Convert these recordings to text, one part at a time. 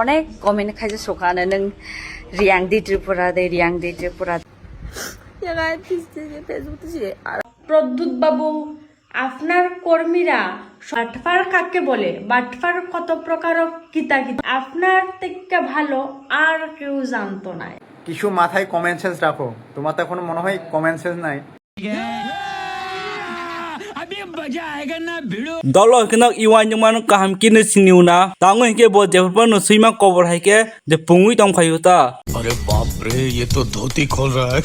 অনেক কমেন্ট খাইছে সকানে নং রিয়াং দি ত্রিপুরা দে রিয়াং দি ত্রিপুরা প্রদ্যুৎ বাবু আপনার কর্মীরা বাটফার কাকে বলে বাটফার কত প্রকার কিতা কিতা আপনার থেকে ভালো আর কেউ জানতো না কিছু মাথায় কমন সেন্স রাখো তোমার তো এখনো মনে হয় কমন সেন্স নাই dolo kena iwan yang mana kaham kini siniuna tango hike bo jepan no suima cover haike de pungui tong khayuta अरे बाप रे ये तो धोती खोल रहा है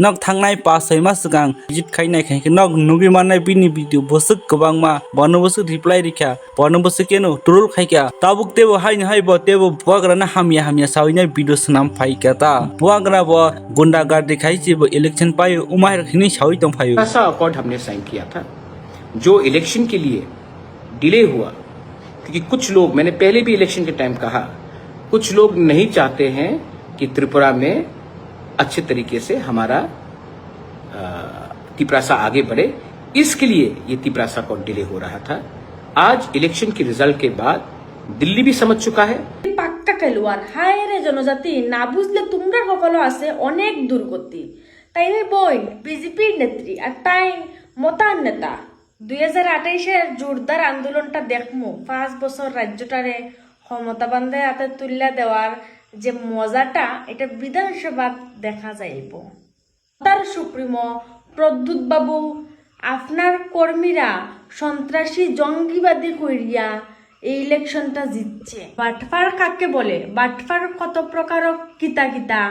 nok thangnai pa saima sigang jit khainai khaike nok nugi manai bini video bosuk gobang ma bono bosuk reply rikha bono bosuk keno turul khaika tabuk tebo haini hai bo tebo buagra na hamia sawina video snam phaika ta buagra bo gunda gardi khaisi bo election pai umai khini sawi tong phayu ऐसा accord हमने sign किया था जो election के लिए delay हुआ क्योंकि कुछ लोग मैंने पहले भी इलेक्शन के टाइम कहा कुछ लोग नहीं चाहते हैं कि त्रिपुरा में अच्छे तरीके से हमारा तिपरासा आगे बढ़े इसके लिए ये तिपरासा को डिले हो रहा था आज इलेक्शन के रिजल्ट के बाद दिल्ली भी समझ चुका है পাক্কা খেলোয়াড় হায় রে জনজাতি না বুঝলে তোমরা সকলো আছে অনেক দুর্গতি তাইরে বই বিজেপির নেত্রী আর তাই মতার নেতা 2028-এর জোরদার আন্দোলনটা দেখমু 5 বছর রাজ্যটারে ক্ষমতা বান্ধে হাতে তুলে দেওয়ার যে মজাটা এটা বিধানসভাত দেখা যাইব তার সুপ্রিমো প্রদ্যুৎ বাবু আপনার কর্মীরা সন্ত্রাসী জঙ্গিবাদী কইরিয়া এই ইলেকশনটা জিতছে বাটফার কাকে বলে বাটফার কত প্রকার কিতা কিতা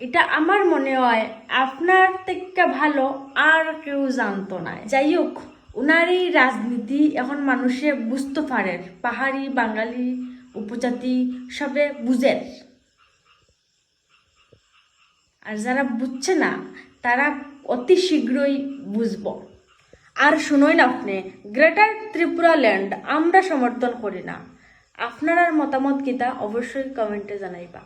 এটা আমার মনে হয় আপনার থেকে ভালো আর কেউ জানতো না যাই হোক উনার এই রাজনীতি এখন মানুষে বুঝতে পারে পাহাড়ি বাঙালি উপজাতি সবে বুঝেন আর যারা বুঝছে না তারা অতি শীঘ্রই বুঝবো আর শুনোই না আপনি গ্রেটার ত্রিপুরা ল্যান্ড আমরা সমর্থন করি না আপনার মতামত কিতা অবশ্যই কমেন্টে জানাইবা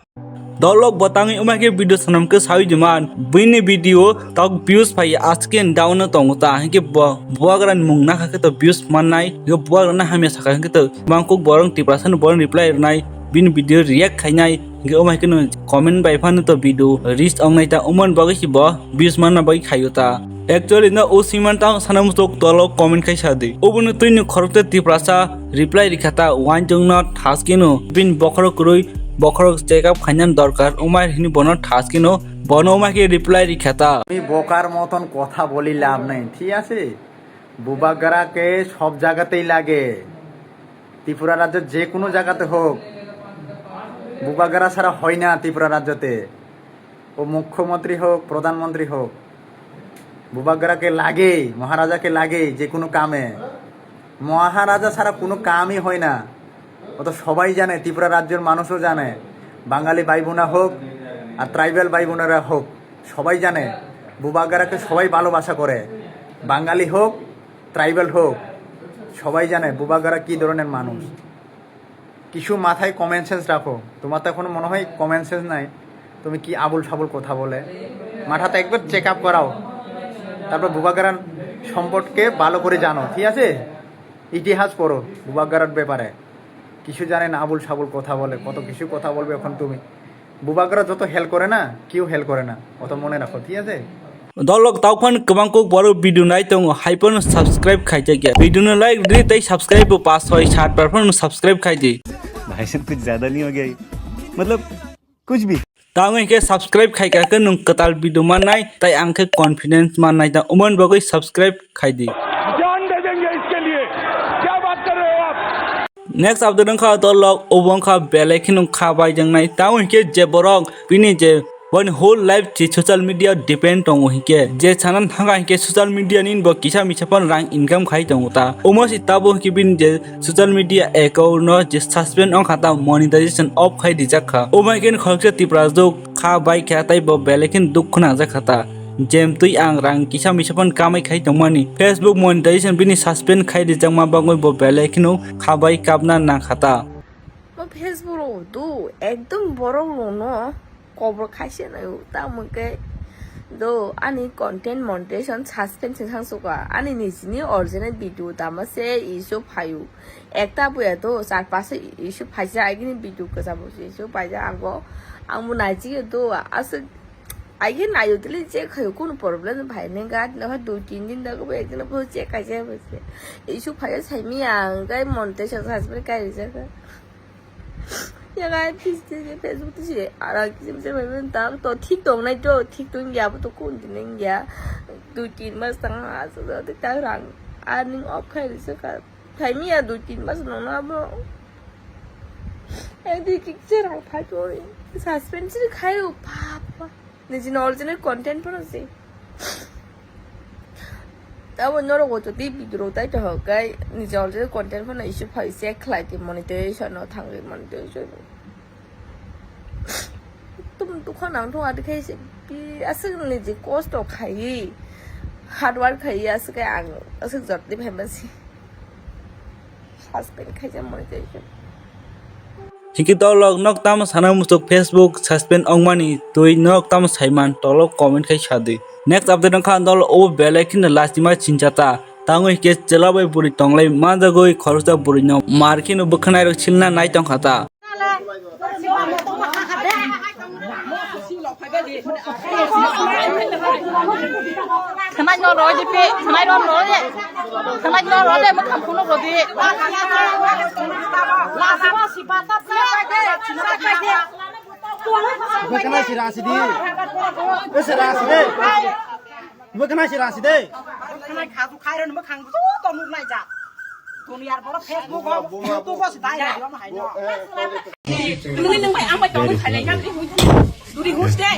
dolok batangi umake video sanam ke sawi jaman bini video tak views pai asken down tong ta hike buagran mungna khake to views manai yo buagran hamya saka hike to mangkok borong tiprasan borong reply nai bin video react khainai ge umake no comment bai fan to video reach ongnai ta umon bagi si bo views manna bai khayuta actually na o siman ta sanam tok dolok comment khai sadi obunu tuini khorote tiprasa reply rikhata wan jongna thaskino bin bokhro kuroi বখরক checkup খাইনান দরকার উমার হিনি বন ঠাস কিনো বন উমাকে reply রিখাতা আমি বোকার মতন কথা বলি লাভ নাই ঠিক আছে বুবাগ্রাকে সব জায়গাতেই লাগে ত্রিপুরা রাজ্যের যে কোনো জায়গাতে হোক বুবাগ্রা ছাড়া হয় না ত্রিপুরা রাজ্যতে ও মুখ্যমন্ত্রী হোক প্রধানমন্ত্রী হোক বুবাগ্রাকে লাগে মহারাজাকে লাগে যে কোনো কামে মহারাজা ছাড়া কোনো কামই হয় না ও তো সবাই জানে ত্রিপুরা রাজ্যের মানুষও জানে বাঙালি ভাই বোনা হোক আর ট্রাইবেল ভাই বোনেরা হোক সবাই জানে বুবাগ্রাকে সবাই ভালোবাসা করে বাঙালি হোক ট্রাইবেল হোক সবাই জানে বুবাগ্রা কী ধরনের মানুষ কিছু মাথায় কমন সেন্স রাখো তোমার তো এখনো মনে হয় কমন সেন্স নাই তুমি কি আবুল সাবুল কথা বলে মাথাতে একবার চেক আপ করাও তারপর বুবাগ্রার সম্পর্কে ভালো করে জানো ঠিক আছে ইতিহাস পড়ো বুবাগ্রার ব্যাপারে কিছু জানে না আবুল সাবুল কথা বলে কত কিছু কথা বলবে এখন তুমি বুবাগ্রা যত হেল্প করে না কেউ হেল্প করে না অত মনে রাখো ঠিক আছে dolok taukan kebangkok baru video nai tong hyper subscribe khaija ge video no like ri tai subscribe pass hoi 60% subscribe khaiji भाई साहब कुछ ज्यादा नहीं हो गया मतलब कुछ भी tangai ke subscribe khai ka nung katal video manai tai angke confidence manai ta umon bagoi subscribe khaiji जान दे देंगे इसके लिए क्या बात कर रहे हो आप next abdon kha dolok obong kha belekin kha bai jangnai tangai ke je borok bini je one whole life je social media depend on hike je chanan thanga hike social media nin bo kisa michapan rang income khai tong ta omos itabo ki bin je social media account no je suspend on khata monetization off khai dijakha omaken khokse tiprajwk kha bai kha tai bo belekin dukhna jakhata jem tui ang rang kisa michapan kamai khai tongmani facebook monetization bini suspend khai dijangma bangoi bo belekino kha bai kapna na khata Facebook তো একদম বড় মনো কবর খাইছে না তা আমাকে 도 아니 컨텐츠 몬테이션 사스펜션 상수가 아니 니지니 오리지널 비디오 담아세 이슈 파유 액타 부야도 사파스 이슈 파자 아기니 비디오 그자보시 이슈 파자 안고 아무 나지도 아스 아이게 나요들이 제 가요 কোনো problem ভাইনেগা না দুই তিন দিন দাগ একদিন বসে কাজে বসে ইস্যু ফাইল সাইমিয়া গাই মন্টেশন সাসপেন্ড কাইছে यार फिर फेसबुक से आरा किसी से मैं तब तो ठीक तो नहीं तो ठीक तो गया तो कौन दिन गया 2-3 मास तक आज तो तक रंग अर्निंग ऑफ खाई से का खाई में 2-3 मास ना अब एक दिन किसे रंग फाट हो रही सस्पेंस से खाई हो पापा निजी ओरिजिनल कंटेंट पर से तब नोरो को तो टीवी 들어오다 저 가이 निजी ओरिजिनल कंटेंट पर इशू फाइल से क्लाइट मोनेटाइजेशन और थांगे मोनेटाइजेशन तुम दुकान नाम तो आदि कैसे भी असग निजी कॉस्ट तो खाई हार्डवर्क खाई असग के आंग असग जल्दी फेमस सस्पेंड खाई जा मोनेटाइजेशन हिंकी तलक नक ताम साना मुस्तक फेसबुक सस्पेंड अंगमानी तोय नक ताम साइमान तलक कमेंट खाई सादे नेक्स्ट अपडेट खान दल ओ बेलेकिन लास्टिमा चिंचाता तांगै के चलाबै बुरि तंगलै मा जगै खरसा बुरि न मार्किन बखनाय रक छिलना नाय तंखाता Thằng nó rồi đi pe, thằng nó rồi đấy. Thằng nó rồi đấy mà không funuk rồi đi. La sama si patap sa pakai. Bukan si rasi di. Si rasi deh. Bukan si rasi deh. Thằng khá tu khai rồi mà khang tu to nuk nai ja. Dunia baru Facebook YouTube bos dai ya mà hay nó. Nung phải ăn phải cho phải lấy cái Duri guste.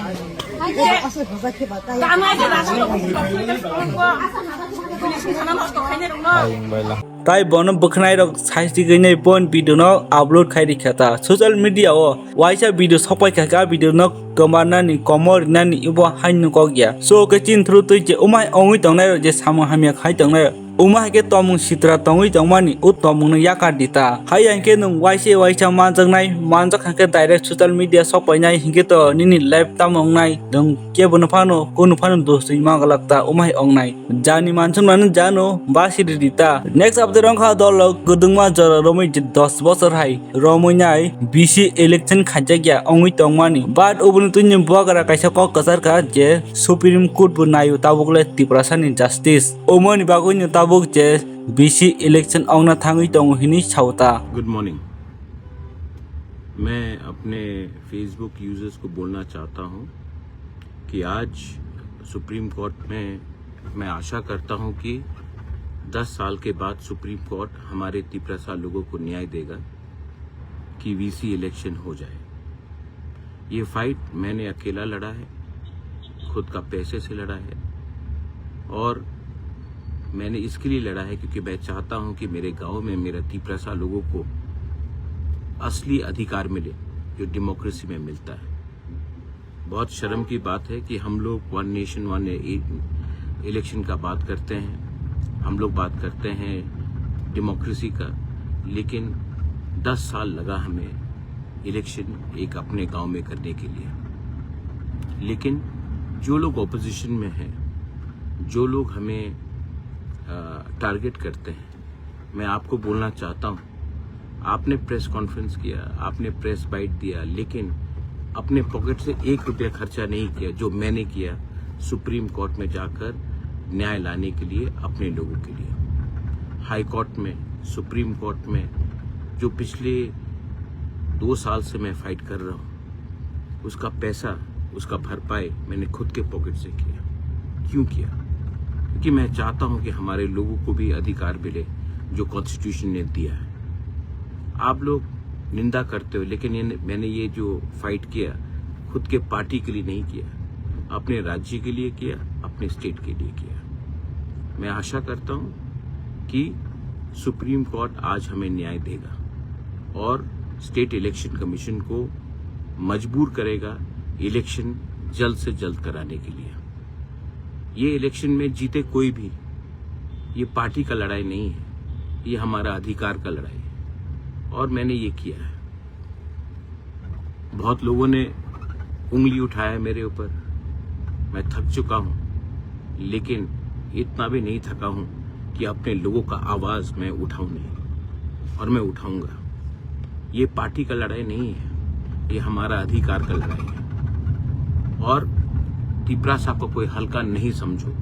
ताई बन बखनाय रक साइसि गइनै पन video न upload खाइरि खता social media ओ वाइसा video सपाय खका video न कमानानि कमर नानि इबो हाइन को गया सो के चिन थ्रु तै जे उमाय अंगै तंगनाय जे सामु हामिया खाइ तंगनाय उमा के तमु सित्रा तंगै तंगमानि उ तमुन याका दिता हाय अंके नं वाइसे वाइसा मानजंगनाय मानजक के डाइरेक्ट सोशल मीडिया सपायनाय हिंगे त निनि लाइव तामंगनाय दं के बनफानो कोनफानो दोसै मागलकता उमाय अंगनाय जानि मानसुनानो जानो बासिरि दिता नेक्स्ट अपडेट रंखा दल गदुंमा जर रमै 10 बছর हाय रमैनाय बीसी इलेक्शन खाजागिया अंगै तंगमानि बाट उबुन तुनि बुवागरा काइसा क कसार का जे सुप्रीम कोर्ट बु नायु ताबुगले तिप्रासानि जस्टिस ओमनि बागुनि ताबुक जे बीसी इलेक्शन अंगना थांगै तंग हिनि छावता गुड मॉर्निंग मैं अपने फेसबुक यूजर्स को बोलना चाहता हूं कि आज सुप्रीम कोर्ट में मैं आशा करता हूं कि 10 साल के बाद सुप्रीम कोर्ट हमारे तिप्रसा लोगों को न्याय देगा कि वीसी इलेक्शन हो जाए। ये फाइट मैंने अकेला लड़ा है, खुद का पैसे से लड़ा है और मैंने इसके लिए लड़ा है क्योंकि मैं चाहता हूं कि मेरे गांव में मेरे तिप्रसा लोगों को असली अधिकार मिले जो डेमोक्रेसी में मिलता है। बहुत शर्म की बात है कि हम लोग 1 नेशन 1 इलेक्शन का बात करते हैं, हम लोग बात करते हैं डेमोक्रेसी का, लेकिन 10 साल लगा हमें इलेक्शन एक अपने गांव में करने के लिए। लेकिन जो लोग ऑपोजिशन में हैं, जो लोग हमें टारगेट करते हैं, मैं आपको बोलना चाहता हूं, आपने प्रेस कॉन्फ्रेंस किया, आपने प्रेस बाइट दिया, लेकिन अपने पॉकेट से 1 रुपया खर्चा नहीं किया जो मैंने किया सुप्रीम कोर्ट में जाकर न्याय लाने के लिए अपने लोगों के लिए। हाई कोर्ट में, सुप्रीम कोर्ट में जो पिछले 2 साल से मैं फाइट कर रहा हूं, उसका पैसा, उसका भरपाई मैंने खुद के पॉकेट से किया। क्यों किया? क्योंकि मैं चाहता हूं कि हमारे लोगों को भी अधिकार मिले जो कॉन्स्टिट्यूशन ने दिया है। आप लोग निंदा करते हो, लेकिन मैंने ये जो फाइट किया खुद के पार्टी के लिए नहीं किया, अपने राज्य के लिए किया, अपने स्टेट के लिए किया। मैं आशा करता हूं कि सुप्रीम कोर्ट आज हमें न्याय देगा और स्टेट इलेक्शन कमीशन को मजबूर करेगा इलेक्शन जल्द से जल्द कराने के लिए। ये इलेक्शन में जीते कोई भी, ये पार्टी का लड़ाई नहीं है, ये हमारा अधिकार का लड़ाई है और मैंने ये किया है। बहुत लोगों ने उंगली उठाया मेरे ऊपर, मैं थक चुका हूं, लेकिन इतना भी नहीं थका हूं कि अपने लोगों का आवाज मैं उठाऊं नहीं, और मैं उठाऊंगा। ये पार्टी का लड़ाई नहीं है, ये हमारा अधिकार का लड़ाई है। और तिपरासा को कोई हल्का नहीं समझो।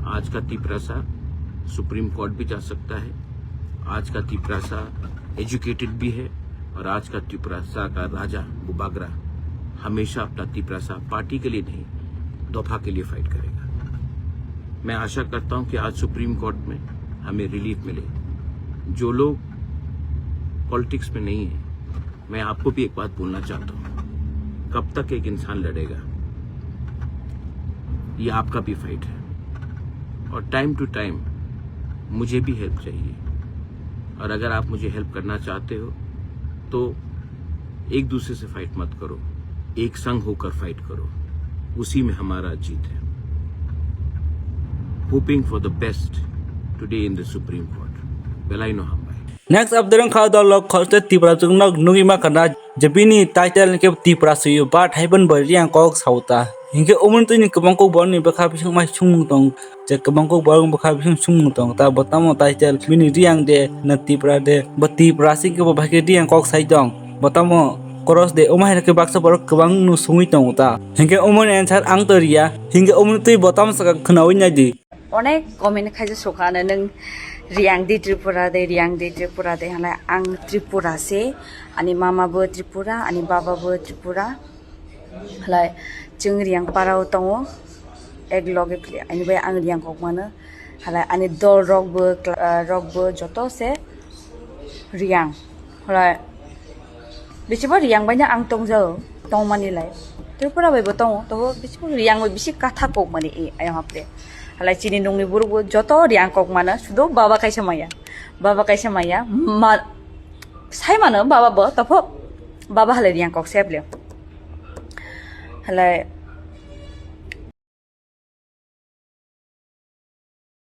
आज का तिपरासा सुप्रीम कोर्ट भी जा सकता है, आज का तिपरासा एजुकेटेड भी है, और आज का तिपरासा का राजा बुबाग्रा हमेशा अपना तिपरासा पार्टी के लिए नहीं, दफा के लिए फाइट करेगा। मैं आशा करता हूं कि आज सुप्रीम कोर्ट में हमें रिलीफ मिले। जो लोग पॉलिटिक्स में नहीं है, मैं आपको भी एक बात बोलना चाहता हूं, कब तक एक इंसान लड़ेगा? ये आपका भी फाइट है, और टाइम टू टाइम मुझे भी हेल्प चाहिए। और अगर आप मुझे हेल्प करना चाहते हो तो एक दूसरे से फाइट मत करो, एक संग होकर फाइट करो, उसी में हमारा जीत है। Hoping for the best today in the Supreme Court. बेलाई नो हम Next up the khao da lok khoste Tiprajwk nok nugi ma kana jabini title ke Tiprajwk ba thaiban ba riang kok sauta hinge omun tu ni kabang ko bon ni ba kha bisung mai chung tong je kabang ko bon ba kha bisung chung tong ta botamo title bini riang de na Tipra de ba Tiprajwk ke ba ke riang kok sai tong botamo koros de omai ke baksa borok kabang nu sungui tong ta hinge omun answer ang toriya hinge omun tu botam sa khnawi nai di अनेक comment खाइसे सखानो नों रियां दि त्रिपुरा दे रियां दि त्रिपुरा दे हलाय आं त्रिपुरा से आनी मामाबो त्रिपुरा आनी बाबाबो त्रिपुरा हलाय जों रियां पाराव दङ एक लगे प्ले आनी बे आं रियां कक मानो हलाय आनी दल रकबो जतो से रियां हलाय बिसिबो रियां बायना आं तंजो तंमानिलाय त्रिपुरा बायबो दङ तबो बिसिबो रियां बाय बिसि काथा कक माने ए आय हापले हलाय चिनी नंनि बुरुबो जतो रियां कक मानो सुदो बाबा कायसा माया मा साय मानो बाबा बो तफो बाबा हलाय रियां कक सेबले हलाय